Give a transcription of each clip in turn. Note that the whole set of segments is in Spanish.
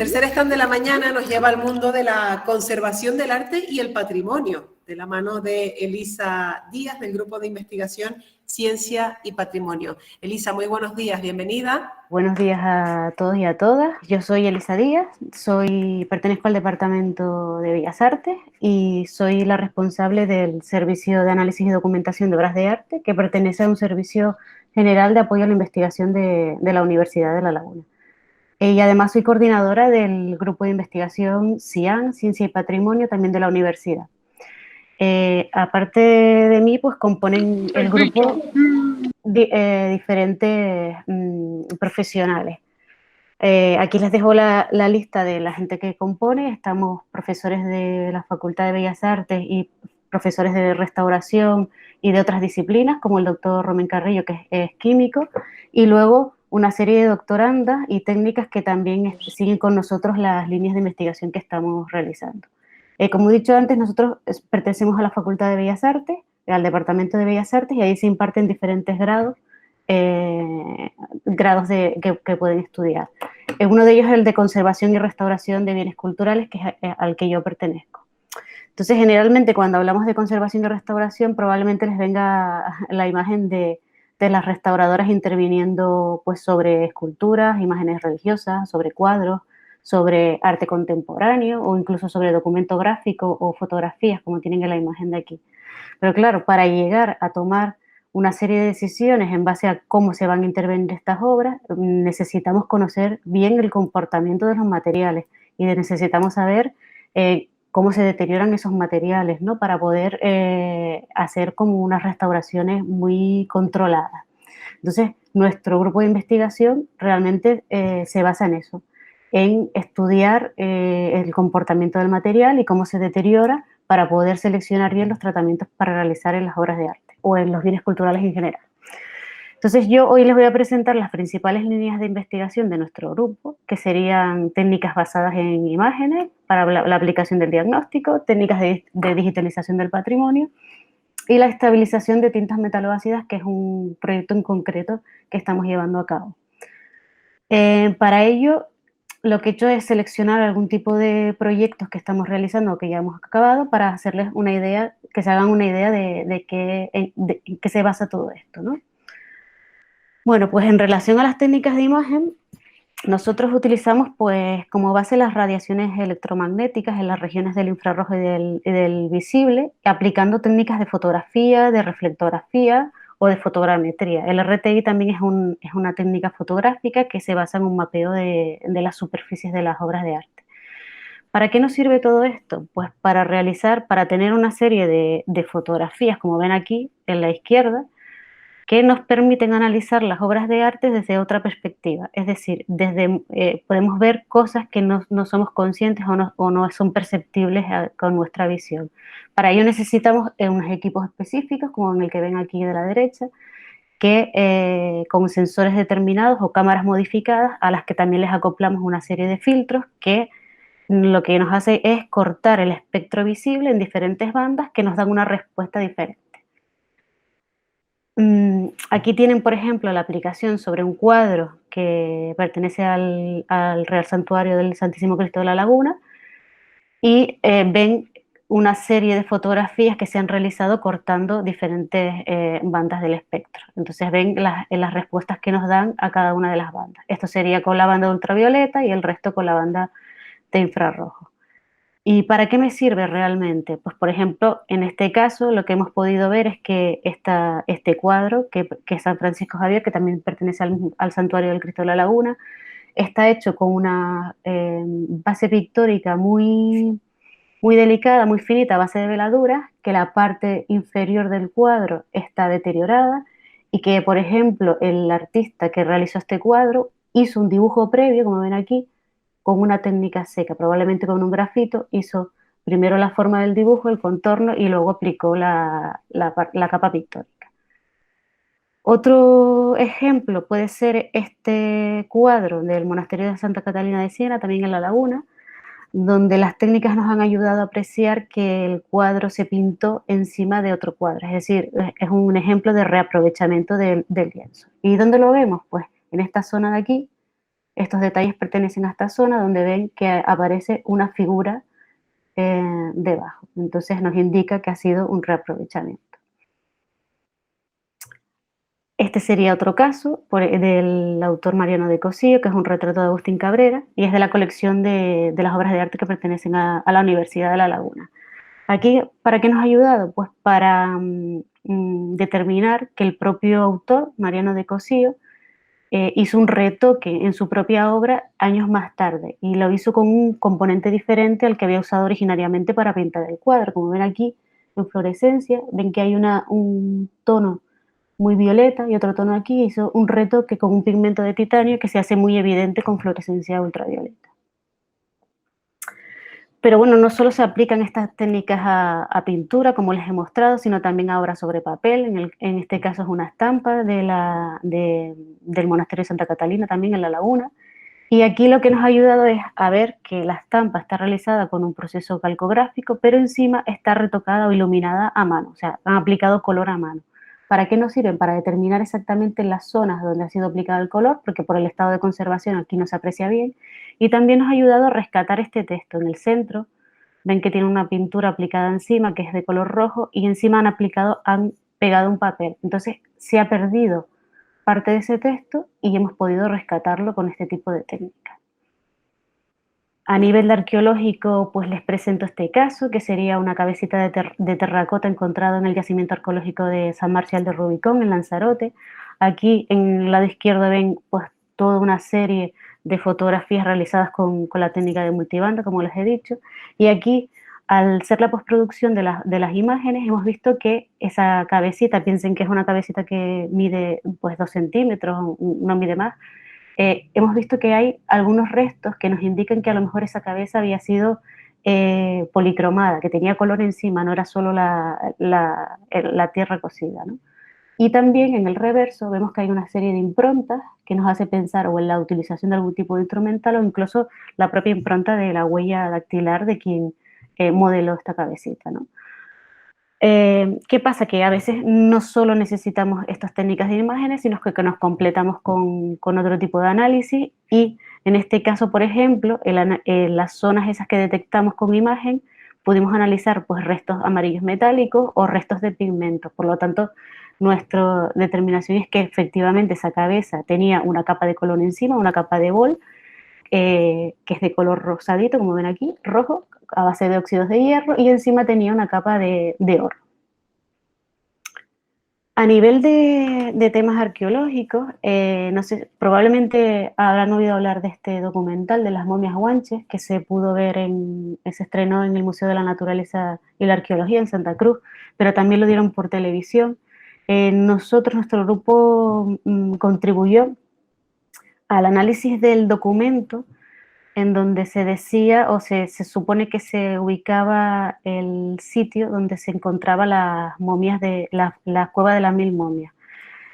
Tercer stand de la mañana nos lleva al mundo de la conservación del arte y el patrimonio, de la mano de Elisa Díaz, del Grupo de Investigación Ciencia y Patrimonio. Elisa, muy buenos días, bienvenida. Buenos días a todos y a todas. Yo soy Elisa Díaz, pertenezco al Departamento de Bellas Artes y soy la responsable del Servicio de Análisis y Documentación de Obras de Arte, que pertenece a un servicio general de apoyo a la investigación de la Universidad de La Laguna. Y además soy coordinadora del Grupo de Investigación CIAN, Ciencia y Patrimonio, también de la universidad. Aparte de mí, pues componen el grupo diferentes profesionales. Aquí les dejo la lista de la gente que compone. Estamos profesores de la Facultad de Bellas Artes y profesores de restauración y de otras disciplinas, como el doctor Romén Carrillo, que es químico, y luego una serie de doctorandas y técnicas que también siguen con nosotros las líneas de investigación que estamos realizando. Como he dicho antes, nosotros pertenecemos a la Facultad de Bellas Artes, al Departamento de Bellas Artes, y ahí se imparten diferentes grados que pueden estudiar. Uno de ellos es el de conservación y restauración de bienes culturales, que es al que yo pertenezco. Entonces, generalmente cuando hablamos de conservación y restauración, probablemente les venga la imagen de las restauradoras interviniendo pues, sobre esculturas, imágenes religiosas, sobre cuadros, sobre arte contemporáneo o incluso sobre documento gráfico o fotografías, como tienen en la imagen de aquí. Pero claro, para llegar a tomar una serie de decisiones en base a cómo se van a intervenir estas obras, necesitamos conocer bien el comportamiento de los materiales y necesitamos saber cómo se deterioran esos materiales, ¿no? Para poder hacer como unas restauraciones muy controladas. Entonces, nuestro grupo de investigación realmente se basa en eso, en estudiar el comportamiento del material y cómo se deteriora para poder seleccionar bien los tratamientos para realizar en las obras de arte o en los bienes culturales en general. Entonces yo hoy les voy a presentar las principales líneas de investigación de nuestro grupo, que serían técnicas basadas en imágenes para la aplicación del diagnóstico, técnicas de digitalización del patrimonio y la estabilización de tintas metaloácidas, que es un proyecto en concreto que estamos llevando a cabo. Para ello, lo que he hecho es seleccionar algún tipo de proyectos que estamos realizando o que ya hemos acabado para hacerles una idea, que se hagan una idea de qué se basa todo esto, ¿no? Bueno, pues en relación a las técnicas de imagen, nosotros utilizamos pues como base las radiaciones electromagnéticas en las regiones del infrarrojo y del visible, aplicando técnicas de fotografía, de reflectografía o de fotogrametría. El RTI también es una técnica fotográfica que se basa en un mapeo de las superficies de las obras de arte. ¿Para qué nos sirve todo esto? Pues para tener una serie de fotografías, como ven aquí en la izquierda, que nos permiten analizar las obras de arte desde otra perspectiva. Es decir, podemos ver cosas que no somos conscientes o no son perceptibles con nuestra visión. Para ello necesitamos unos equipos específicos, como en el que ven aquí de la derecha, que con sensores determinados o cámaras modificadas, a las que también les acoplamos una serie de filtros que lo que nos hace es cortar el espectro visible en diferentes bandas que nos dan una respuesta diferente. Aquí tienen, por ejemplo, la aplicación sobre un cuadro que pertenece al Real Santuario del Santísimo Cristo de la Laguna y ven una serie de fotografías que se han realizado cortando diferentes bandas del espectro. Entonces ven las respuestas que nos dan a cada una de las bandas. Esto sería con la banda de ultravioleta y el resto con la banda de infrarrojo. ¿Y para qué me sirve realmente? Pues, por ejemplo, en este caso lo que hemos podido ver es que este cuadro, que es San Francisco Javier, que también pertenece al Santuario del Cristo de la Laguna, está hecho con una base pictórica muy, muy delicada, muy finita, a base de veladuras, que la parte inferior del cuadro está deteriorada y que, por ejemplo, el artista que realizó este cuadro hizo un dibujo previo, como ven aquí, con una técnica seca, probablemente con un grafito, hizo primero la forma del dibujo, el contorno y luego aplicó la capa pictórica. Otro ejemplo puede ser este cuadro del Monasterio de Santa Catalina de Siena, también en La Laguna, donde las técnicas nos han ayudado a apreciar que el cuadro se pintó encima de otro cuadro, es decir, es un ejemplo de reaprovechamiento del lienzo. ¿Y dónde lo vemos? Pues en esta zona de aquí, Estos detalles pertenecen a esta zona donde ven que aparece una figura debajo. Entonces nos indica que ha sido un reaprovechamiento. Este sería otro caso del autor Mariano de Cossío, que es un retrato de Agustín Cabrera, y es de la colección de las obras de arte que pertenecen a la Universidad de La Laguna. Aquí, ¿para qué nos ha ayudado? Pues para determinar que el propio autor, Mariano de Cossío, hizo un retoque en su propia obra años más tarde y lo hizo con un componente diferente al que había usado originariamente para pintar el cuadro. Como ven aquí en fluorescencia, ven que hay un tono muy violeta y otro tono aquí, hizo un retoque con un pigmento de titanio que se hace muy evidente con fluorescencia ultravioleta. Pero bueno, no solo se aplican estas técnicas a pintura, como les he mostrado, sino también a obras sobre papel. En este caso es una estampa del monasterio de Santa Catalina, también en La Laguna. Y aquí lo que nos ha ayudado es a ver que la estampa está realizada con un proceso calcográfico, pero encima está retocada o iluminada a mano, o sea, han aplicado color a mano. ¿Para qué nos sirven? Para determinar exactamente las zonas donde ha sido aplicado el color, porque por el estado de conservación aquí no se aprecia bien, y también nos ha ayudado a rescatar este texto. En el centro ven que tiene una pintura aplicada encima que es de color rojo y encima han pegado un papel. Entonces se ha perdido parte de ese texto y hemos podido rescatarlo con este tipo de técnica. A nivel arqueológico, pues les presento este caso, que sería una cabecita de terracota encontrada en el yacimiento arqueológico de San Marcial de Rubicón, en Lanzarote. Aquí en el lado izquierdo ven pues toda una serie de fotografías realizadas con la técnica de multibanda, como les he dicho. Y aquí, al ser la postproducción de las imágenes, hemos visto que esa cabecita, piensen que es una cabecita que mide pues 2 centímetros, no mide más, hemos visto que hay algunos restos que nos indican que a lo mejor esa cabeza había sido policromada, que tenía color encima, no era solo la tierra cocida, ¿no? Y también en el reverso vemos que hay una serie de improntas que nos hace pensar o en la utilización de algún tipo de instrumental o incluso la propia impronta de la huella dactilar de quien modeló esta cabecita, ¿no? ¿Qué pasa? Que a veces no solo necesitamos estas técnicas de imágenes, sino que nos completamos con otro tipo de análisis y en este caso, por ejemplo, en las zonas esas que detectamos con imagen, pudimos analizar pues, restos amarillos metálicos o restos de pigmentos. Por lo tanto, nuestra determinación es que efectivamente esa cabeza tenía una capa de color encima, una capa de bol, que es de color rosadito, como ven aquí, rojo, a base de óxidos de hierro, y encima tenía una capa de oro. A nivel de temas arqueológicos, no sé, probablemente habrán oído hablar de este documental de las momias guanches que se pudo ver se estrenó en el Museo de la Naturaleza y la Arqueología en Santa Cruz, pero también lo dieron por televisión. Nuestro grupo contribuyó al análisis del documento en donde se decía o se supone que se ubicaba el sitio donde se encontraban las momias de la cueva de las 1000 momias.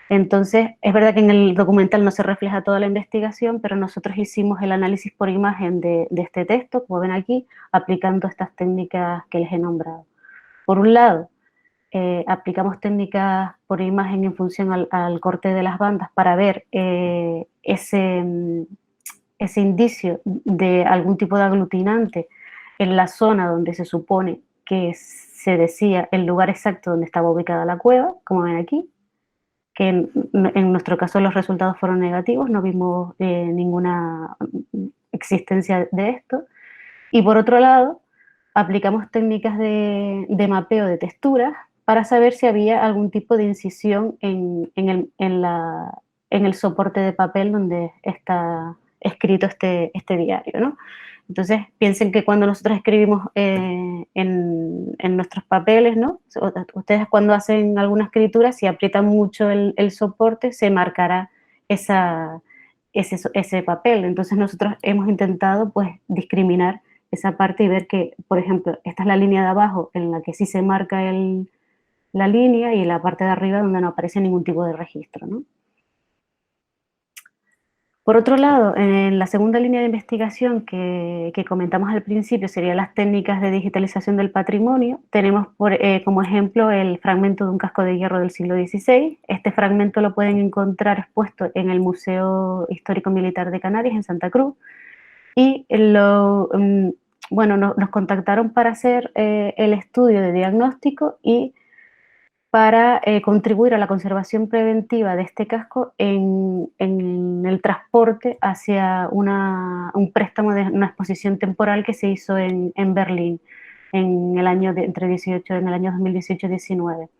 Entonces, es verdad que en el documental no se refleja toda la investigación, pero nosotros hicimos el análisis por imagen de este texto, como ven aquí, aplicando estas técnicas que les he nombrado. Por un lado, aplicamos técnicas por imagen en función al corte de las bandas para ver ese indicio de algún tipo de aglutinante en la zona donde se supone que se decía el lugar exacto donde estaba ubicada la cueva, como ven aquí, que en nuestro caso los resultados fueron negativos, no vimos ninguna existencia de esto. Y por otro lado, aplicamos técnicas de mapeo de texturas para saber si había algún tipo de incisión en el soporte de papel donde está escrito este diario, ¿no? Entonces, piensen que cuando nosotros escribimos en nuestros papeles, ¿no? Ustedes cuando hacen alguna escritura, si aprietan mucho el soporte, se marcará ese papel. Entonces, nosotros hemos intentado, pues, discriminar esa parte y ver que, por ejemplo, esta es la línea de abajo en la que sí se marca la línea y la parte de arriba donde no aparece ningún tipo de registro, ¿no? Por otro lado, en la segunda línea de investigación que comentamos al principio, serían las técnicas de digitalización del patrimonio. Tenemos como ejemplo el fragmento de un casco de hierro del siglo XVI. Este fragmento lo pueden encontrar expuesto en el Museo Histórico Militar de Canarias, en Santa Cruz. Y bueno, nos contactaron para hacer el estudio de diagnóstico y para contribuir a la conservación preventiva de este casco en el transporte hacia un préstamo de una exposición temporal que se hizo en Berlín en el año, en el año 2018-19.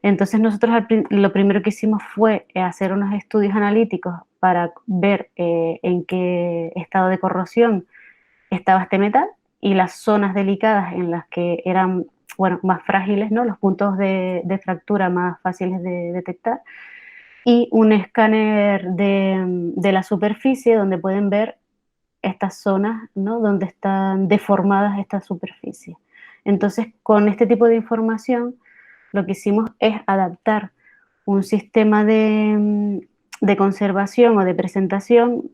Entonces nosotros lo primero que hicimos fue hacer unos estudios analíticos para ver en qué estado de corrosión estaba este metal y las zonas delicadas en las que eran, bueno, más frágiles, ¿no? Los puntos de fractura más fáciles de detectar, y un escáner de la superficie donde pueden ver estas zonas, ¿no? Donde están deformadas estas superficies. Entonces, con este tipo de información, lo que hicimos es adaptar un sistema de conservación o de presentación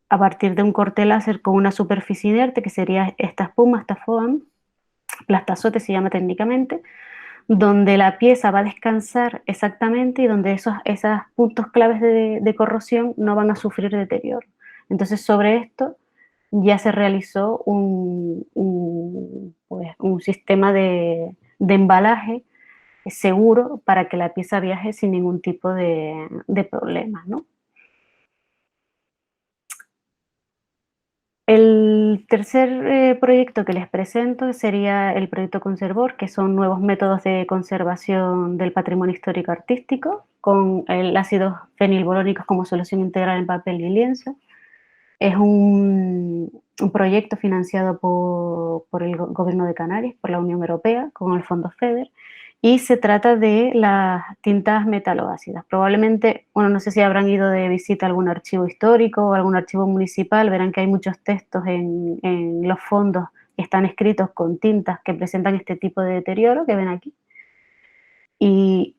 a partir de un corte láser con una superficie inerte, que sería esta espuma, esta foam, plastazote se llama técnicamente, donde la pieza va a descansar exactamente y donde esos puntos claves de corrosión no van a sufrir deterioro. Entonces, sobre esto ya se realizó pues, un sistema de embalaje seguro para que la pieza viaje sin ningún tipo de problemas, ¿no? El tercer proyecto que les presento sería el proyecto Conservor, que son nuevos métodos de conservación del patrimonio histórico artístico con el ácido fenilbolónico como solución integral en papel y lienzo. Es un proyecto financiado por el Gobierno de Canarias, por la Unión Europea, con el Fondo FEDER, y se trata de las tintas metaloácidas. Probablemente, bueno, no sé si habrán ido de visita a algún archivo histórico o algún archivo municipal, verán que hay muchos textos en los fondos que están escritos con tintas que presentan este tipo de deterioro que ven aquí. Y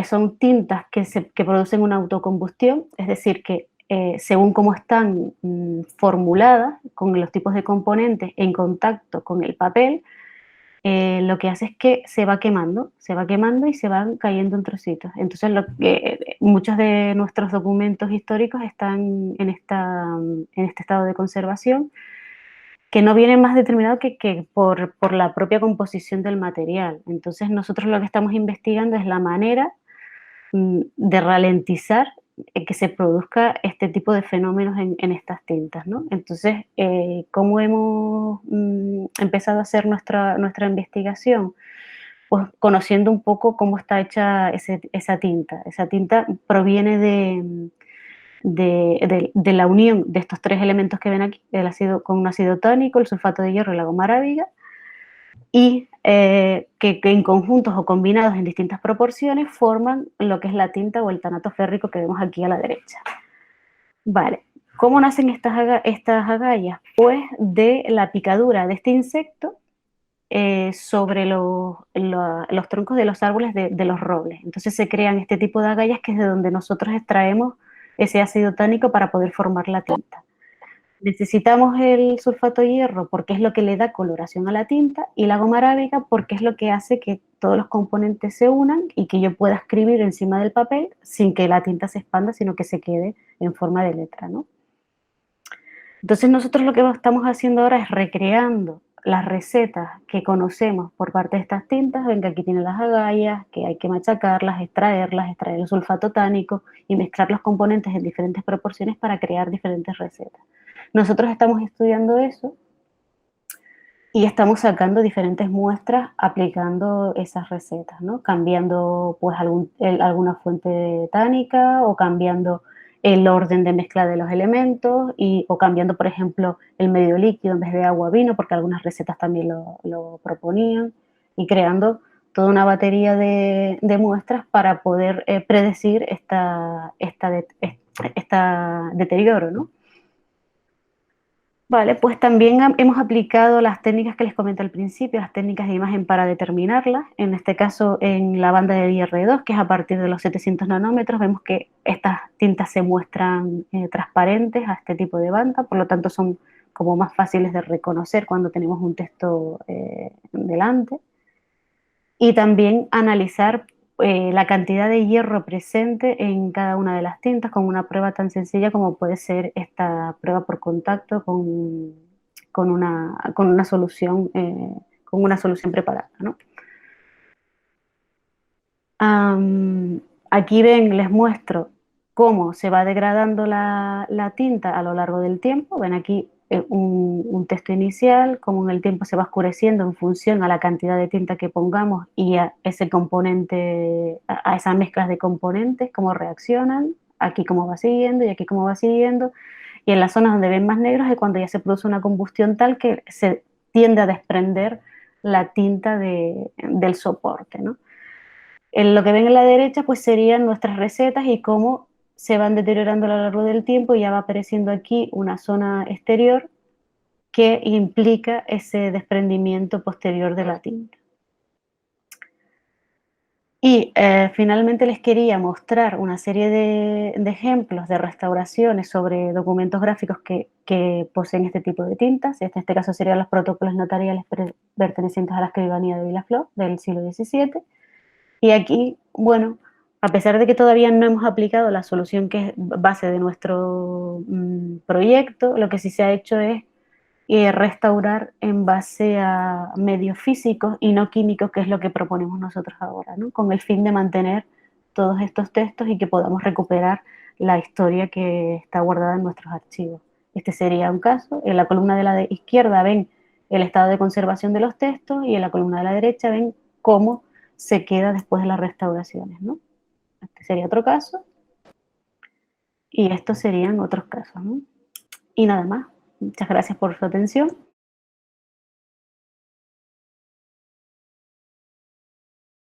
son tintas que producen una autocombustión, es decir, que según cómo están formuladas, con los tipos de componentes en contacto con el papel, lo que hace es que se va quemando y se van cayendo en trocitos. Entonces, muchos de nuestros documentos históricos están en este estado de conservación, que no viene más determinado que por la propia composición del material. Entonces, nosotros lo que estamos investigando es la manera de ralentizar que se produzca este tipo de fenómenos en estas tintas, ¿no? Entonces, ¿cómo hemos empezado a hacer nuestra investigación? Pues conociendo un poco cómo está hecha esa tinta. Esa tinta proviene de la unión de estos tres elementos que ven aquí, el ácido con un ácido tánico, el sulfato de hierro y la goma arábiga, y que en conjuntos o combinados en distintas proporciones forman lo que es la tinta o el tanato férrico que vemos aquí a la derecha. Vale, ¿cómo nacen estas agallas? Pues de la picadura de este insecto sobre los troncos de los árboles de los robles. Entonces se crean este tipo de agallas, que es de donde nosotros extraemos ese ácido tánico para poder formar la tinta. Necesitamos el sulfato de hierro porque es lo que le da coloración a la tinta, y la goma arábiga porque es lo que hace que todos los componentes se unan y que yo pueda escribir encima del papel sin que la tinta se expanda, sino que se quede en forma de letra, ¿no? Entonces nosotros lo que estamos haciendo ahora es recreando las recetas que conocemos por parte de estas tintas. Ven que aquí tienen las agallas, que hay que machacarlas, extraer el sulfato tánico y mezclar los componentes en diferentes proporciones para crear diferentes recetas. Nosotros estamos estudiando eso y estamos sacando diferentes muestras aplicando esas recetas, ¿no? Cambiando pues alguna fuente tánica, o cambiando el orden de mezcla de los elementos, o cambiando, por ejemplo, el medio líquido en vez de agua vino, porque algunas recetas también lo proponían, y creando toda una batería de muestras para poder predecir esta deterioro, ¿no? Vale, pues también hemos aplicado las técnicas que les comenté al principio, las técnicas de imagen para determinarlas. En este caso, en la banda del IR2, que es a partir de los 700 nanómetros, vemos que estas tintas se muestran transparentes a este tipo de banda, por lo tanto son como más fáciles de reconocer cuando tenemos un texto delante. Y también analizar la cantidad de hierro presente en cada una de las tintas con una prueba tan sencilla como puede ser esta prueba por contacto con una solución preparada, ¿no? Aquí ven, les muestro cómo se va degradando la tinta a lo largo del tiempo. Ven aquí un texto inicial, cómo en el tiempo se va oscureciendo en función a la cantidad de tinta que pongamos y a ese componente, a esas mezclas de componentes, cómo reaccionan, aquí cómo va siguiendo y aquí cómo va siguiendo. Y en las zonas donde ven más negros es cuando ya se produce una combustión tal que se tiende a desprender la tinta del soporte, ¿no? En lo que ven en la derecha, pues serían nuestras recetas y cómo se van deteriorando a lo largo del tiempo y ya va apareciendo aquí una zona exterior que implica ese desprendimiento posterior de la tinta. Y finalmente les quería mostrar una serie de ejemplos de restauraciones sobre documentos gráficos que poseen este tipo de tintas. En este caso serían los protocolos notariales pertenecientes a la escribanía de Vilaflor del siglo XVII. Y aquí, bueno, a pesar de que todavía no hemos aplicado la solución que es base de nuestro proyecto, lo que sí se ha hecho es restaurar en base a medios físicos y no químicos, que es lo que proponemos nosotros ahora, ¿no? Con el fin de mantener todos estos textos y que podamos recuperar la historia que está guardada en nuestros archivos. Este sería un caso. En la columna de la izquierda ven el estado de conservación de los textos y en la columna de la derecha ven cómo se queda después de las restauraciones, ¿no? Este sería otro caso y estos serían otros casos, ¿no? Y nada más. Muchas gracias por su atención.